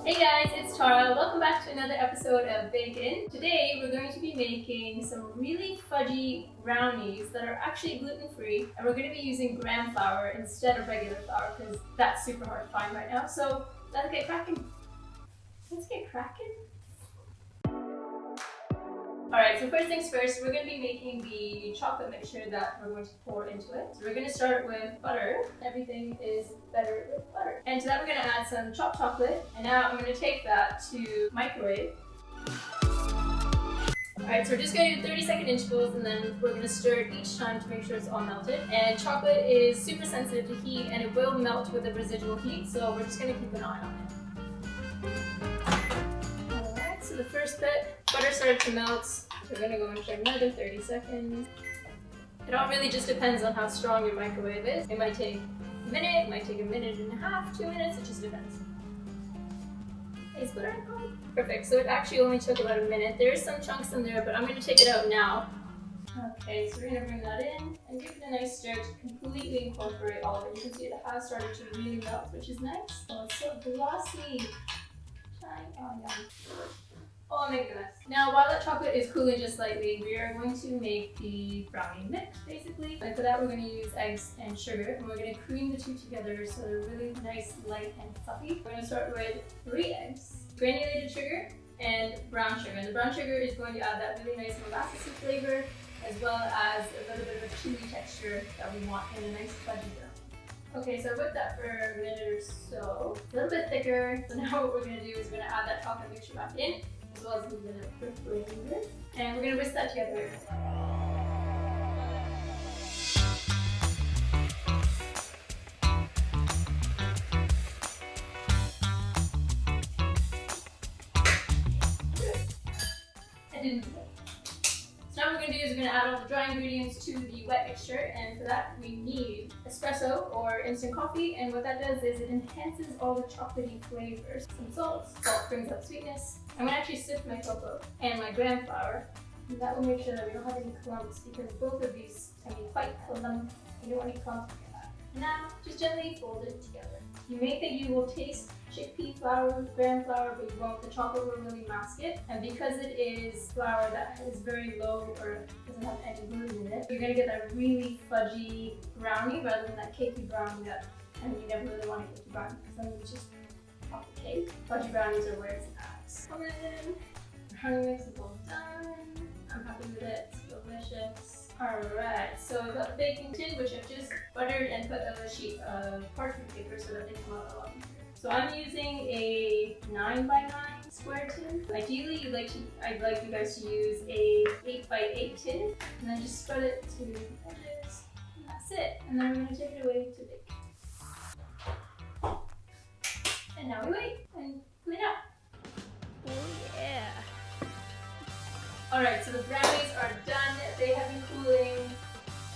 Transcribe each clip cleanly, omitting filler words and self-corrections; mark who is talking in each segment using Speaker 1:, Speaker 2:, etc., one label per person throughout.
Speaker 1: Hey guys, it's Tara. Welcome back to another episode of Bacon. Today we're going to be making some really fudgy brownies that are actually gluten-free, and we're going to be using graham flour instead of regular flour because that's super hard to find right now. So let's get cracking. Alright, so first things first, we're going to be making the chocolate mixture that we're going to pour into it. So we're going to start with butter. Everything is better with butter. And to that we're going to add some chopped chocolate. And now I'm going to take that to microwave. Alright, so we're just going to do 30-second intervals and then we're going to stir it each time to make sure it's all melted. And chocolate is super sensitive to heat and it will melt with the residual heat, so we're just going to keep an eye on it. Alright, so the first bit, butter started to melt. We're going to go in for another 30 seconds. It all really just depends on how strong your microwave is. It might take a minute, it might take a minute and a half, 2 minutes, it just depends. Is butter gone? Perfect, so it actually only took about a minute. There's some chunks in there, but I'm going to take it out now. Okay, so we're going to bring that in and give it a nice stir to completely incorporate all of it. You can see it has started to really melt, which is nice. Oh, it's so glossy. Shine. Oh, yum. Oh my goodness. Now while that chocolate is cooling just slightly, we are going to make the brownie mix basically. And for that we're going to use eggs and sugar, and we're going to cream the two together so they're really nice, light and fluffy. We're going to start with 3 eggs, granulated sugar and brown sugar. And the brown sugar is going to add that really nice molassesy flavor as well as a little bit of a chewy texture that we want in a nice fudgy brownie. Okay, so I whipped that for a minute or so. It's a little bit thicker. So now what we're going to do is we're going to add that chocolate mixture back in, as well as a little bit of flavor. And we're going to whisk that together. I didn't do that. So now what we're going to do is we're going to add all the dry ingredients to the wet mixture, and for that we need espresso or instant coffee, and what that does is it enhances all the chocolatey flavors. Some salt. Salt brings up sweetness. I'm going to actually sift my cocoa and my graham flour, and that will make sure that we don't have any clumps because both of these can be quite clumpy. You don't want any clumps in your batter. Now, just gently fold it together. You may think you will taste chickpea flour, graham flour, but you won't. The chocolate will really mask it. And because it is flour that is very low or doesn't have any gluten in it, you're going to get that really fudgy brownie rather than that cakey brownie that, I mean, you never really want a cakey brownie because then it's just off the cake. Fudgy brownies are where it's at. Come in. Brownie mix is all done. I'm happy with it. It's delicious. Alright, so I've got the baking tin, which I've just buttered and put a sheet of parchment paper so that they come out a lot easier. So I'm using a 9x9 square tin. Ideally, I'd like you guys to use a 8x8 tin, and then just spread it to the edges, and that's it. And then we're going to take it away to bake. And now we wait and clean up. Oh yeah! Alright, so the brownies are done. They have been cooling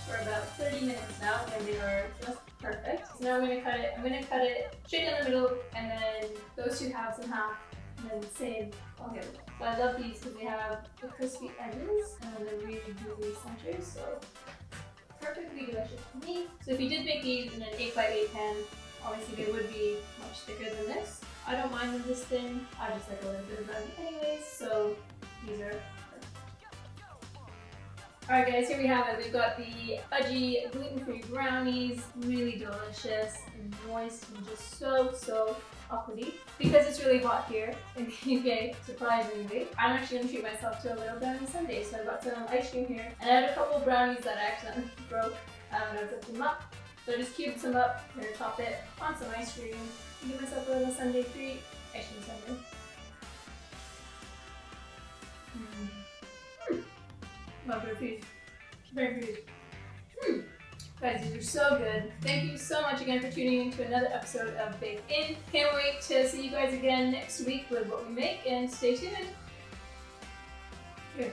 Speaker 1: for about 30 minutes now, and they are just perfect. So now I'm going to cut it. I'm going to cut it straight down the middle, and then those two halves in half, and then the same all the other way. So I love these because they have the crispy edges, and then the really gooey centers, so perfectly delicious to me. So if you did make these in an 8x8 pan, obviously they would be much thicker than this. I don't mind them this thin. I just like a little bit of brownie anyways, so these are Alright guys, here we have it. We've got the fudgy gluten-free brownies, really delicious and moist and just so chocolatey. Because it's really hot here in the UK, surprisingly, I'm actually going to treat myself to a little brownie sundae. So I've got some ice cream here, and I had a couple of brownies that I accidentally broke when I was lifting them up. So I just cubed some up, I'm going to top it on some ice cream, and give myself a little sundae treat. Ice cream sundae. Very good. Guys, these are so good. Thank you so much again for tuning in to another episode of Bake In. Can't wait to see you guys again next week with what we make, and stay tuned. Here.